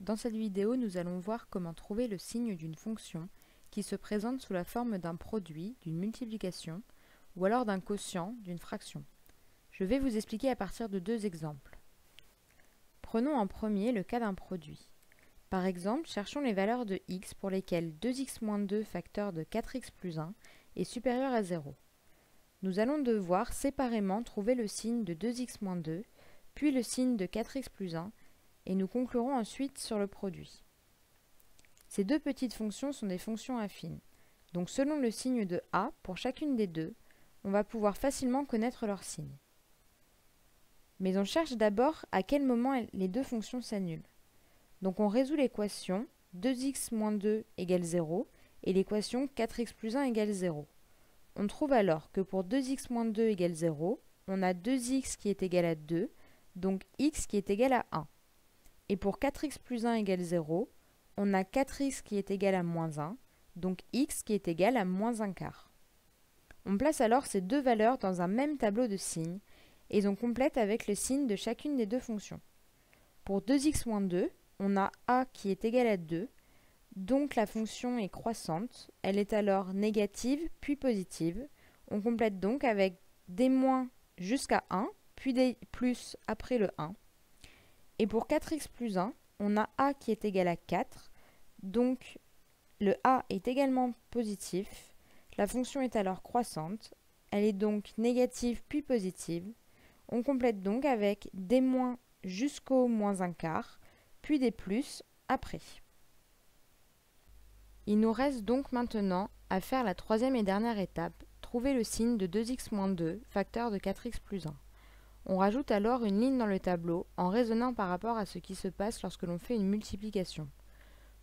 Dans cette vidéo, nous allons voir comment trouver le signe d'une fonction qui se présente sous la forme d'un produit, d'une multiplication, ou alors d'un quotient, d'une fraction. Je vais vous expliquer à partir de deux exemples. Prenons en premier le cas d'un produit. Par exemple, cherchons les valeurs de x pour lesquelles 2x-2 facteur de 4x plus 1 est supérieur à 0. Nous allons devoir séparément trouver le signe de 2x-2, puis le signe de 4x plus 1, et nous conclurons ensuite sur le produit. Ces deux petites fonctions sont des fonctions affines. Donc selon le signe de a pour chacune des deux, on va pouvoir facilement connaître leur signe. Mais on cherche d'abord à quel moment les deux fonctions s'annulent. Donc on résout l'équation 2x-2 égale 0 et l'équation 4x plus 1 égale 0. On trouve alors que pour 2x-2 égale 0, on a 2x qui est égal à 2, donc x qui est égal à 1. Et pour 4x plus 1 égale 0, on a 4x qui est égal à moins 1, donc x qui est égal à moins 1/4. On place alors ces deux valeurs dans un même tableau de signes et on complète avec le signe de chacune des deux fonctions. Pour 2x-2, on a a qui est égal à 2, donc la fonction est croissante, elle est alors négative puis positive. On complète donc avec des moins jusqu'à 1, puis des plus après le 1. Et pour 4x plus 1, on a a qui est égal à 4, donc le a est également positif, la fonction est alors croissante, elle est donc négative puis positive. On complète donc avec des moins jusqu'au moins 1/4, puis des plus après. Il nous reste donc maintenant à faire la troisième et dernière étape, trouver le signe de 2x-2 facteur de 4x plus 1. On rajoute alors une ligne dans le tableau en raisonnant par rapport à ce qui se passe lorsque l'on fait une multiplication.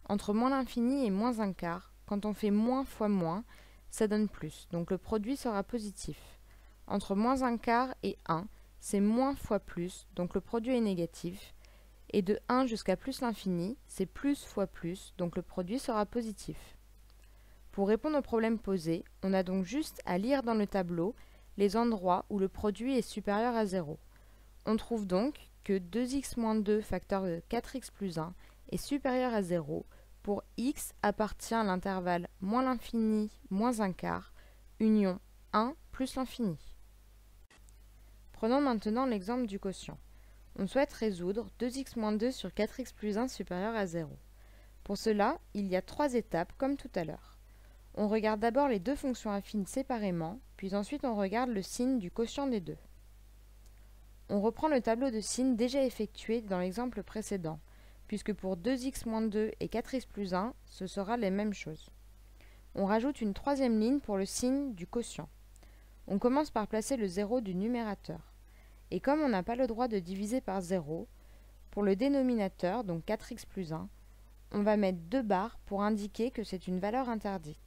Entre moins l'infini et moins 1/4, quand on fait moins fois moins, ça donne plus, donc le produit sera positif. Entre moins 1/4 et 1, c'est moins fois plus, donc le produit est négatif. Et de 1 jusqu'à plus l'infini, c'est plus fois plus, donc le produit sera positif. Pour répondre au problème posé, on a donc juste à lire dans le tableau les endroits où le produit est supérieur à 0. On trouve donc que 2x-2 facteur de 4x plus 1 est supérieur à 0 pour x appartient à l'intervalle moins l'infini moins 1/4, union 1 plus l'infini. Prenons maintenant l'exemple du quotient. On souhaite résoudre 2x-2 sur 4x plus 1 supérieur à 0. Pour cela, il y a trois étapes comme tout à l'heure. On regarde d'abord les deux fonctions affines séparément, puis ensuite on regarde le signe du quotient des deux. On reprend le tableau de signes déjà effectué dans l'exemple précédent, puisque pour 2x-2 et 4x plus 1, ce sera les mêmes choses. On rajoute une troisième ligne pour le signe du quotient. On commence par placer le 0 du numérateur. Et comme on n'a pas le droit de diviser par 0, pour le dénominateur, donc 4x plus 1, on va mettre 2 barres pour indiquer que c'est une valeur interdite.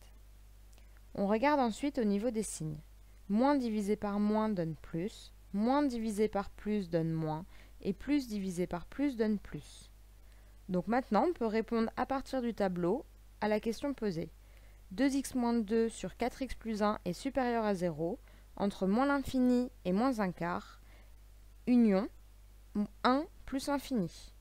On regarde ensuite au niveau des signes. Moins divisé par moins donne plus, moins divisé par plus donne moins, et plus divisé par plus donne plus. Donc maintenant, on peut répondre à partir du tableau à la question posée. 2x-2 sur 4x plus 1 est supérieur à 0, entre moins l'infini et moins 1/4, union 1 plus l'infini.